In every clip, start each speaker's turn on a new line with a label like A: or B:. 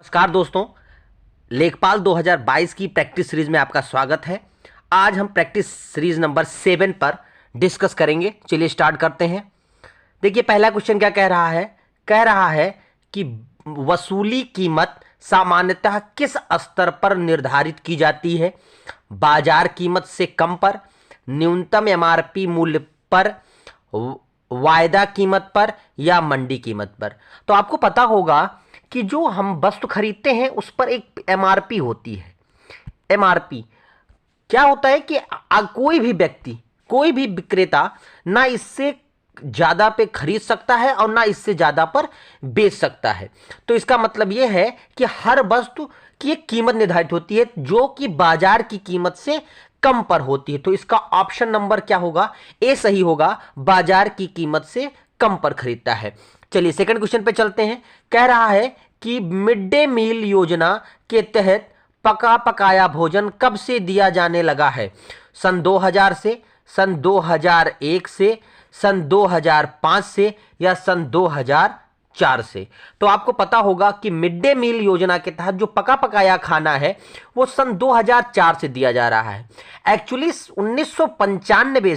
A: नमस्कार दोस्तों, लेखपाल 2022 की प्रैक्टिस सीरीज में आपका स्वागत है। आज हम प्रैक्टिस सीरीज नंबर 7 पर डिस्कस करेंगे। चलिए स्टार्ट करते हैं। देखिए पहला क्वेश्चन क्या कह रहा है कि वसूली कीमत सामान्यतः किस स्तर पर निर्धारित की जाती है? बाजार कीमत से कम पर, न्यूनतम एमआरपी मूल्य पर, वायदा कीमत पर या मंडी कीमत पर। तो आपको पता होगा कि जो हम वस्तु खरीदते हैं उस पर एक एमआरपी होती है। एमआरपी क्या होता है कि कोई भी व्यक्ति, कोई भी विक्रेता ना इससे ज्यादा पे खरीद सकता है और ना इससे ज्यादा पर बेच सकता है। तो इसका मतलब यह है कि हर वस्तु की एक कीमत निर्धारित होती है जो कि बाजार की कीमत से कम पर होती है। तो इसका ऑप्शन नंबर क्या होगा? ए सही होगा, बाजार की कीमत से कम पर खरीदता है। चलिए सेकंड क्वेश्चन पे चलते हैं। कह रहा है कि मिड डे मील योजना के तहत पका पकाया भोजन कब से दिया जाने लगा है? सन 2000 से, सन 2001 से, सन 2005 से या सन 2004 से। तो आपको पता होगा कि मिड डे मील योजना के तहत जो पका पकाया खाना है वो सन 2004 से दिया जा रहा है। एक्चुअली 1995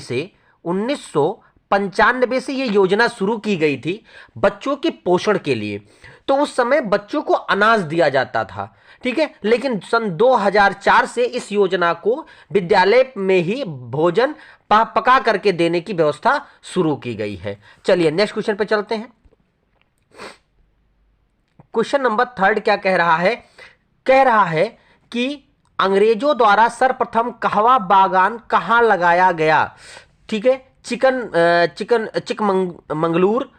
A: से ये योजना शुरू की गई थी बच्चों के पोषण के लिए। तो उस समय बच्चों को अनाज दिया जाता था, ठीक है। लेकिन सन 2004 से इस योजना को विद्यालय में ही भोजन पका करके देने की व्यवस्था शुरू की गई है। चलिए नेक्स्ट क्वेश्चन पे चलते हैं। क्वेश्चन नंबर 3 क्या कह रहा है? कह रहा है कि अंग्रेजों द्वारा सर्वप्रथम कहवा बागान कहां लगाया गया? ठीक है, चिकमंगलूर,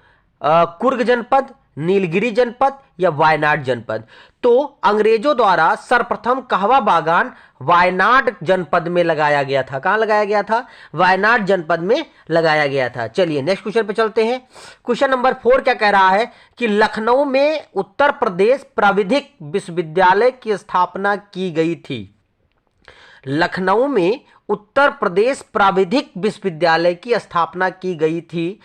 A: कुर्ग जनपद, नीलगिरी जनपद या वायनाड जनपद। तो अंग्रेजों द्वारा सर्वप्रथम कहवा बागान वायनाड जनपद में लगाया गया था। कहां लगाया गया था? वायनाड जनपद में लगाया गया था। चलिए नेक्स्ट क्वेश्चन पे चलते हैं। क्वेश्चन नंबर 4 क्या कह रहा है कि लखनऊ में उत्तर प्रदेश प्राविधिक विश्वविद्यालय की स्थापना की गई थी। लखनऊ में उत्तर प्रदेश प्राविधिक विश्वविद्यालय की स्थापना की गई थी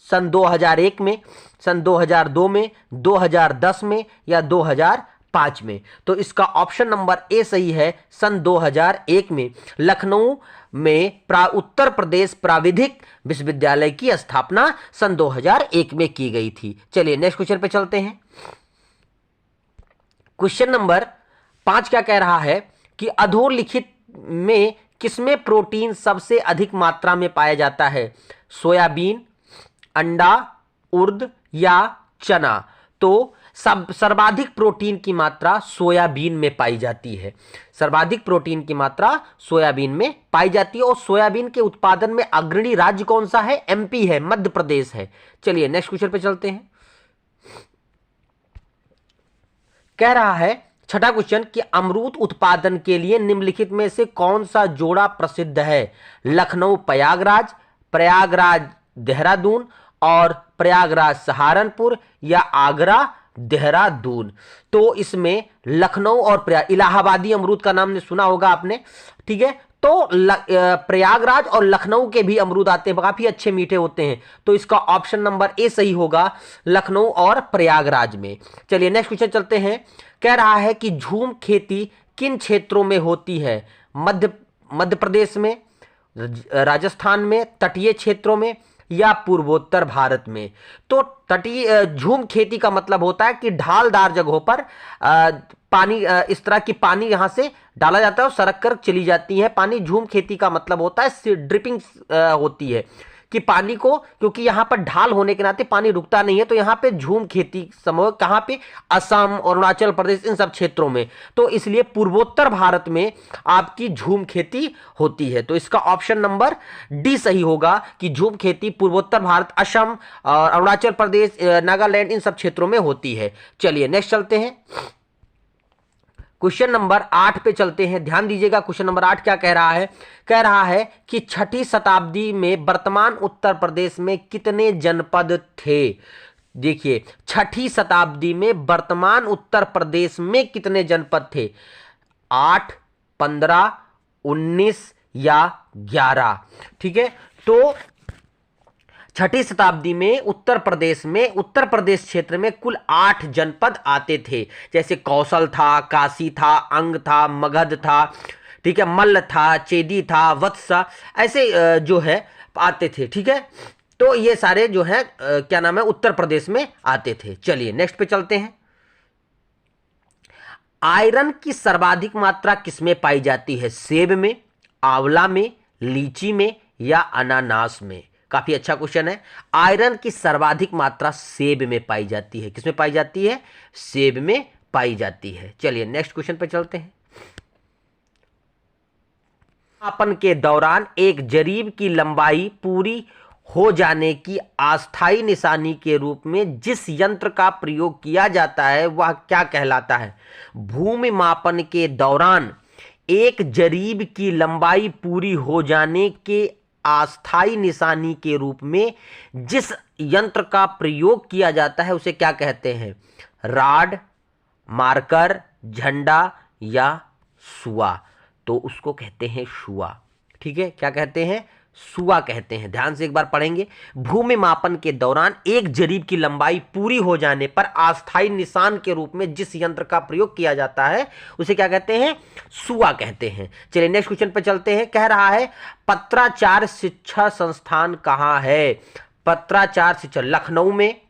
A: सन 2001 में, सन 2002 में, 2010 में या 2005 में। तो इसका ऑप्शन नंबर ए सही है, सन 2001 में लखनऊ में उत्तर प्रदेश प्राविधिक विश्वविद्यालय की स्थापना सन 2001 में की गई थी। चलिए नेक्स्ट क्वेश्चन पे चलते हैं। क्वेश्चन नंबर 5 क्या कह रहा है कि अधोलिखित में किसमें प्रोटीन सबसे अधिक मात्रा में पाया जाता है? सोयाबीन, अंडा, उर्द या चना। तो सर्वाधिक प्रोटीन की मात्रा सोयाबीन में पाई जाती है। सर्वाधिक प्रोटीन की मात्रा सोयाबीन में पाई जाती है। और सोयाबीन के उत्पादन में अग्रणी राज्य कौन सा है? एमपी है, मध्य प्रदेश है। चलिए नेक्स्ट क्वेश्चन पे चलते हैं। कह रहा है छठा क्वेश्चन कि अमरूद उत्पादन के लिए निम्नलिखित में से कौन सा जोड़ा प्रसिद्ध है? लखनऊ प्रयागराज, प्रयागराज देहरादून और प्रयागराज सहारनपुर या आगरा देहरादून। तो इसमें लखनऊ और इलाहाबादी अमरूद का नाम सुना होगा आपने, ठीक है। तो प्रयागराज और लखनऊ के भी अमरूद आते हैं, काफी अच्छे मीठे होते हैं। तो इसका ऑप्शन नंबर ए सही होगा, लखनऊ और प्रयागराज में। चलिए नेक्स्ट क्वेश्चन चलते हैं। कह रहा है कि झूम खेती किन क्षेत्रों में होती है? मध्य प्रदेश में, राजस्थान में, तटीय क्षेत्रों में या पूर्वोत्तर भारत में। तो तटीय झूम खेती का मतलब होता है कि ढालदार जगहों पर पानी, इस तरह की पानी यहां से डाला जाता है और सरक कर चली जाती है पानी। झूम खेती का मतलब होता है ड्रिपिंग होती है कि पानी को, क्योंकि यहां पर ढाल होने के नाते पानी रुकता नहीं है, तो यहां पे झूम खेती समूह कहां पे? असम, अरुणाचल प्रदेश, इन सब क्षेत्रों में। तो इसलिए पूर्वोत्तर भारत में आपकी झूम खेती होती है। तो इसका ऑप्शन नंबर डी सही होगा कि झूम खेती पूर्वोत्तर भारत, असम, अरुणाचल प्रदेश, नागालैंड, इन सब क्षेत्रों में होती है। चलिए नेक्स्ट चलते हैं। क्वेश्चन नंबर 8 पे चलते हैं। ध्यान दीजिएगा, क्वेश्चन नंबर 8 क्या कह रहा है? कह रहा है कि 6ठी शताब्दी में वर्तमान उत्तर प्रदेश में कितने जनपद थे? देखिए 6ठी शताब्दी में वर्तमान उत्तर प्रदेश में कितने जनपद थे? 8, 15, 19 या 11, ठीक है। तो छठी शताब्दी में उत्तर प्रदेश क्षेत्र में कुल 8 जनपद आते थे, जैसे कौशल था, काशी था, अंग था, मगध था, ठीक है, मल्ल था, चेदी था, वत्सा, ऐसे जो है आते थे। ठीक है, तो ये सारे जो है क्या नाम है, उत्तर प्रदेश में आते थे। चलिए नेक्स्ट पे चलते हैं। आयरन की सर्वाधिक मात्रा किसमें पाई जाती है? सेब में, आंवला में, लीची में या अनानास में? काफी अच्छा क्वेश्चन है। आयरन की सर्वाधिक मात्रा सेब में पाई जाती है। किसमें पाई जाती है? सेब में पाई जाती है। चलिए नेक्स्ट क्वेश्चन पे चलते हैं। मापन के दौरान एक जरीब की लंबाई पूरी हो जाने की अस्थायी निशानी के रूप में जिस यंत्र का प्रयोग किया जाता है वह क्या कहलाता है? भूमि मापन के दौरान एक जरीब की लंबाई पूरी हो जाने के अस्थायी निशानी के रूप में जिस यंत्र का प्रयोग किया जाता है उसे क्या कहते हैं? राड, मार्कर, झंडा या सुआ? तो उसको कहते हैं सुआ। ठीक है, क्या कहते हैं? सुआ कहते हैं। ध्यान से एक बार पढ़ेंगे। भूमि मापन के दौरान एक जरीब की लंबाई पूरी हो जाने पर अस्थायी निशान के रूप में जिस यंत्र का प्रयोग किया जाता है उसे क्या कहते हैं? सुआ कहते हैं। चलिए नेक्स्ट क्वेश्चन पर चलते हैं। कह रहा है पत्राचार शिक्षा संस्थान कहाँ है? पत्राचार शिक्षा लखनऊ में,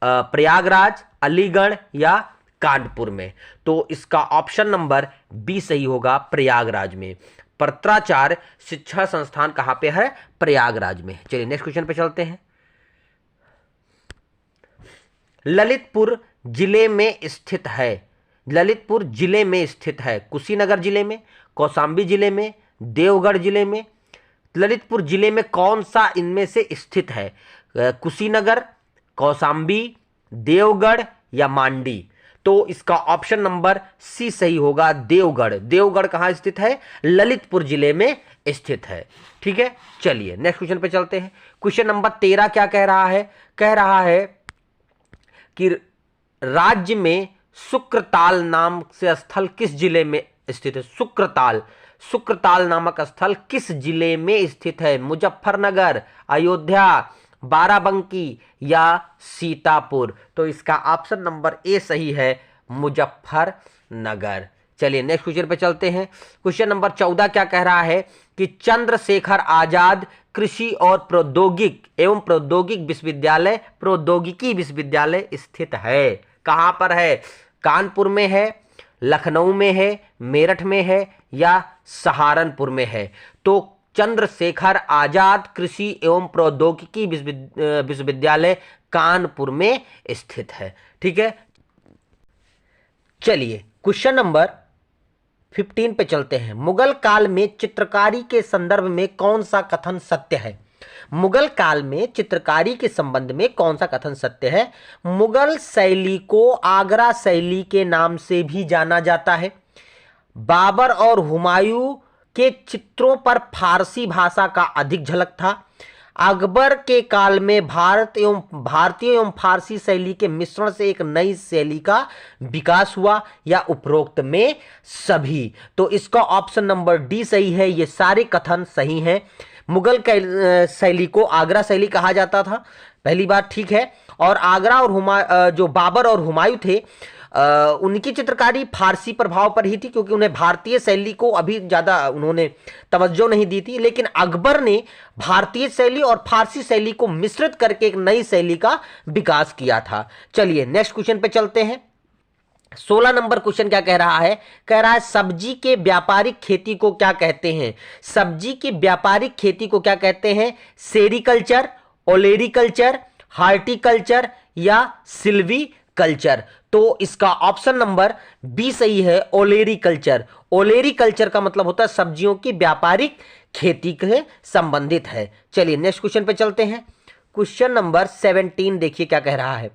A: प्रयागराज, अलीगढ़ या कानपुर में? तो इसका ऑप्शन नंबर बी सही होगा, प्रयागराज में। पत्राचार शिक्षा संस्थान कहां पे है? प्रयागराज में। चलिए नेक्स्ट क्वेश्चन पे चलते हैं। ललितपुर जिले में स्थित है। ललितपुर जिले में स्थित है कुशीनगर जिले में, कौशांबी जिले में, देवगढ़ जिले में? ललितपुर जिले में कौन सा इनमें से स्थित है? कुशीनगर, कौशांबी, देवगढ़ या मांडी? तो इसका ऑप्शन नंबर सी सही होगा, देवगढ़। देवगढ़ कहां स्थित है? ललितपुर जिले में स्थित है। ठीक है, चलिए नेक्स्ट क्वेश्चन पे चलते हैं। क्वेश्चन नंबर 13 क्या कह रहा है? कह रहा है कि राज्य में शुक्रताल नाम से स्थल किस जिले में स्थित है? शुक्रताल, शुक्रताल नामक स्थल किस जिले में स्थित है? मुजफ्फरनगर, अयोध्या, बाराबंकी या सीतापुर? तो इसका ऑप्शन नंबर ए सही है, मुजफ्फरनगर। चलिए नेक्स्ट क्वेश्चन पे चलते हैं। क्वेश्चन नंबर 14 क्या कह रहा है कि चंद्रशेखर आजाद कृषि और प्रौद्योगिक विश्वविद्यालय, प्रौद्योगिकी विश्वविद्यालय स्थित है। कहां पर है? कानपुर में है, लखनऊ में है, मेरठ में है या सहारनपुर में है? तो चंद्रशेखर आजाद कृषि एवं प्रौद्योगिकी विश्वविद्यालय कानपुर में स्थित है। ठीक है, चलिए क्वेश्चन नंबर 15 पे चलते हैं। मुगल काल में चित्रकारी के संदर्भ में कौन सा कथन सत्य है? मुगल काल में चित्रकारी के संबंध में कौन सा कथन सत्य है? मुगल शैली को आगरा शैली के नाम से भी जाना जाता है। बाबर और हुमायूं के चित्रों पर फारसी भाषा का अधिक झलक था। अकबर के काल में भारतीय एवं फारसी शैली के मिश्रण से एक नई शैली का विकास हुआ या उपरोक्त में सभी? तो इसका ऑप्शन नंबर डी सही है। ये सारे कथन सही हैं। मुगल शैली को आगरा शैली कहा जाता था, पहली बात, ठीक है। और आगरा और जो बाबर और हुमायूं थे उनकी चित्रकारी फारसी प्रभाव पर ही थी, क्योंकि उन्हें भारतीय शैली को अभी ज़्यादा उन्होंने तवज्जो नहीं दी थी। लेकिन अकबर ने भारतीय शैली और फारसी शैली को मिश्रित करके एक नई शैली का विकास किया था। चलिए नेक्स्ट क्वेश्चन पे चलते हैं। 16 नंबर क्वेश्चन क्या कह रहा है? कह रहा है सब्जी के व्यापारिक खेती को क्या कहते हैं? सब्जी की व्यापारिक खेती को क्या कहते हैं? सेरीकल्चर, ओलेरीकल्चर, हार्टिकल्चर या सिल्वी कल्चर? तो इसका ऑप्शन नंबर बी सही है, ओलेरीकल्चर। ओलेरीकल्चर का मतलब होता है सब्जियों की व्यापारिक खेती के संबंधित है। चलिए नेक्स्ट क्वेश्चन पे चलते हैं। क्वेश्चन नंबर 17 देखिए क्या कह रहा है।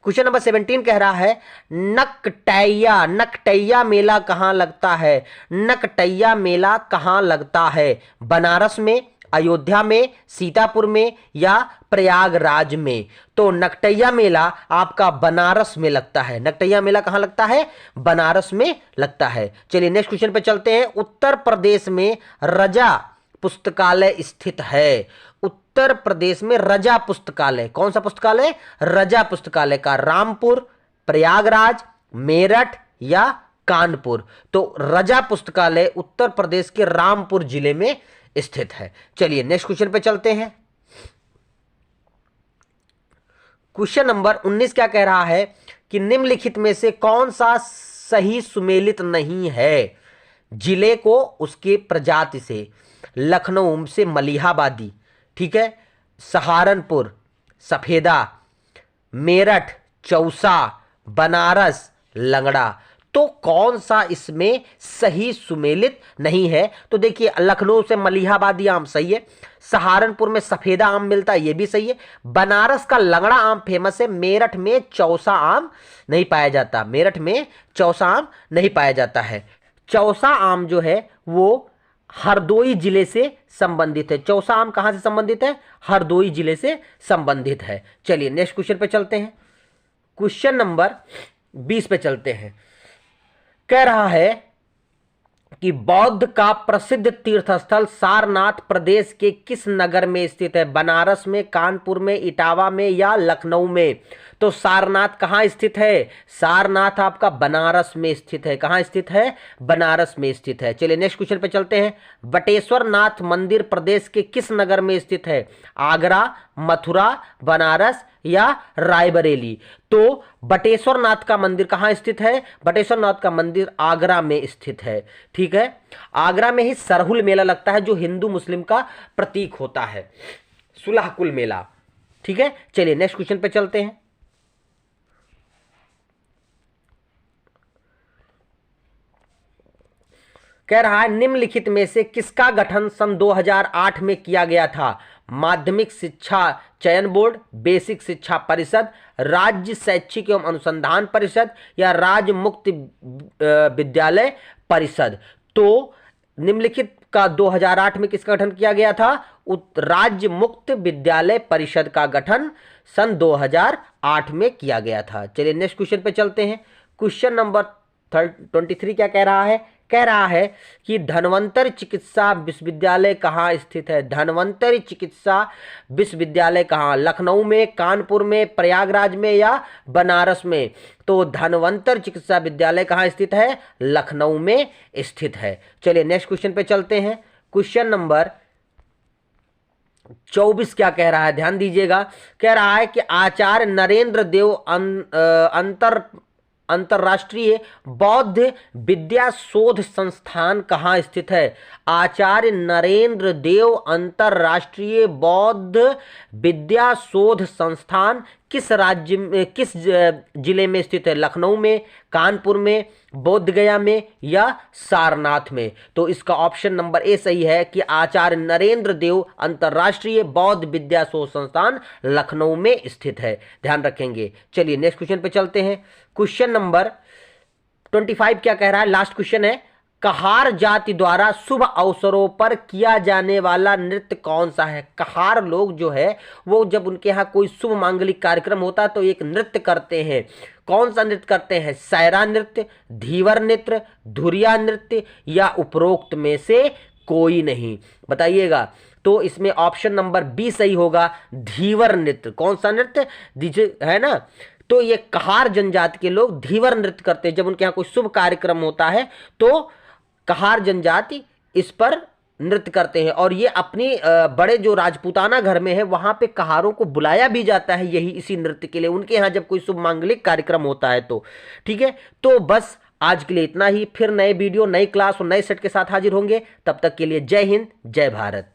A: क्वेश्चन नंबर 17 कह रहा है नकटैया मेला कहां लगता है? नकटैया मेला कहां लगता है? बनारस में, अयोध्या में, सीतापुर में या प्रयागराज में? तो नकटैया मेला आपका बनारस में लगता है। नकटैया मेला कहां लगता है? बनारस में लगता है। चलिए नेक्स्ट क्वेश्चन पे चलते हैं। उत्तर प्रदेश में रजा पुस्तकालय स्थित है। उत्तर उत्तर प्रदेश में रजा पुस्तकालय, कौन सा पुस्तकालय? रजा पुस्तकालय का रामपुर, प्रयागराज, मेरठ या कानपुर? तो रजा पुस्तकालय उत्तर प्रदेश के रामपुर जिले में स्थित है। चलिए नेक्स्ट क्वेश्चन पे चलते हैं। क्वेश्चन नंबर 19 क्या कह रहा है कि निम्नलिखित में से कौन सा सही सुमेलित नहीं है? जिले को उसके प्रजाति से, लखनऊ से मलिहाबादी, ठीक है, सहारनपुर सफेदा, मेरठ चौसा, बनारस लंगड़ा। तो कौन सा इसमें सही सुमेलित नहीं है? तो देखिए, लखनऊ से मलिहाबादी आम सही है, सहारनपुर में सफेदा आम मिलता है, यह भी सही है, बनारस का लंगड़ा आम फेमस है, मेरठ में चौसा आम नहीं पाया जाता, मेरठ में चौसा आम नहीं पाया जाता है। चौसा आम जो है वो हरदोई जिले से संबंधित है। चौसा आम कहां से संबंधित है? हरदोई जिले से संबंधित है। चलिए नेक्स्ट क्वेश्चन पे चलते हैं। क्वेश्चन नंबर 20 पे चलते हैं। कह रहा है कि बौद्ध का प्रसिद्ध तीर्थस्थल सारनाथ प्रदेश के किस नगर में स्थित है? बनारस में, कानपुर में, इटावा में या लखनऊ में? तो सारनाथ कहाँ स्थित है? सारनाथ आपका बनारस में स्थित है। कहाँ स्थित है? बनारस में स्थित है। चलिए नेक्स्ट क्वेश्चन पे चलते हैं। बटेश्वर नाथ मंदिर प्रदेश के किस नगर में स्थित है? आगरा, मथुरा, बनारस या रायबरेली? तो बटेश्वर नाथ का मंदिर कहाँ स्थित है? बटेश्वर नाथ का मंदिर आगरा में स्थित है। ठीक है, आगरा में ही सरहुल मेला लगता है जो हिंदू मुस्लिम का प्रतीक होता है, सुलहकुल मेला। ठीक है, चलिए नेक्स्ट क्वेश्चन पे चलते हैं। कह रहा है निम्नलिखित में से किसका गठन सन 2008 में किया गया था? माध्यमिक शिक्षा चयन बोर्ड, बेसिक शिक्षा परिषद, राज्य शैक्षिक एवं अनुसंधान परिषद या राज्य मुक्त विद्यालय परिषद? तो निम्नलिखित का 2008 में किसका गठन किया गया था? राज्य मुक्त विद्यालय परिषद का गठन सन 2008 में किया गया था। चलिए नेक्स्ट क्वेश्चन पे चलते हैं। क्वेश्चन नंबर 23 क्या कह रहा है? कह रहा है कि धन्वंतरि चिकित्सा विश्वविद्यालय कहाँ स्थित है? धन्वंतरि चिकित्सा विश्वविद्यालय कहाँ? लखनऊ में, कानपुर में, प्रयागराज में या बनारस में? तो धन्वंतरि चिकित्सा विद्यालय कहाँ स्थित है? लखनऊ में स्थित है। चलिए नेक्स्ट क्वेश्चन पे चलते हैं। क्वेश्चन नंबर 24 क्या कह रहा है? ध्यान दीजिएगा। कह रहा है कि आचार्य नरेंद्र देव अंतरराष्ट्रीय बौद्ध विद्या शोध संस्थान कहाँ स्थित है? आचार्य नरेंद्र देव अंतरराष्ट्रीय बौद्ध विद्या शोध संस्थान किस राज्य में, किस जिले में स्थित है? लखनऊ में, कानपुर में, बोध गया में या सारनाथ में? तो इसका ऑप्शन नंबर ए सही है कि आचार्य नरेंद्र देव अंतरराष्ट्रीय बौद्ध विद्या शोध संस्थान लखनऊ में स्थित है। ध्यान रखेंगे। चलिए नेक्स्ट क्वेश्चन पे चलते हैं। क्वेश्चन नंबर 25 क्या कह रहा है? लास्ट क्वेश्चन है। कहार जाति द्वारा शुभ अवसरों पर किया जाने वाला नृत्य कौन सा है? कहार लोग जो है वो जब उनके यहाँ कोई शुभ मांगलिक कार्यक्रम होता है तो एक नृत्य करते हैं। कौन सा नृत्य करते हैं? सैरा नृत्य, धीवर नृत्य, धुरिया नृत्य या उपरोक्त में से कोई नहीं? बताइएगा। तो इसमें ऑप्शन नंबर बी सही होगा, धीवर नृत्य। कौन सा नृत्य? दीजिए, है ना। तो ये कहार जनजाति के लोग धीवर नृत्य करते हैं। जब उनके यहाँ कोई शुभ कार्यक्रम होता है तो कहार जनजाति इस पर नृत्य करते हैं। और ये अपनी बड़े जो राजपूताना घर में है वहां पे कहारों को बुलाया भी जाता है यही इसी नृत्य के लिए, उनके यहाँ जब कोई शुभ मांगलिक कार्यक्रम होता है तो। ठीक है, तो बस आज के लिए इतना ही। फिर नए वीडियो, नई क्लास और नए सेट के साथ हाजिर होंगे। तब तक के लिए जय हिंद, जय भारत।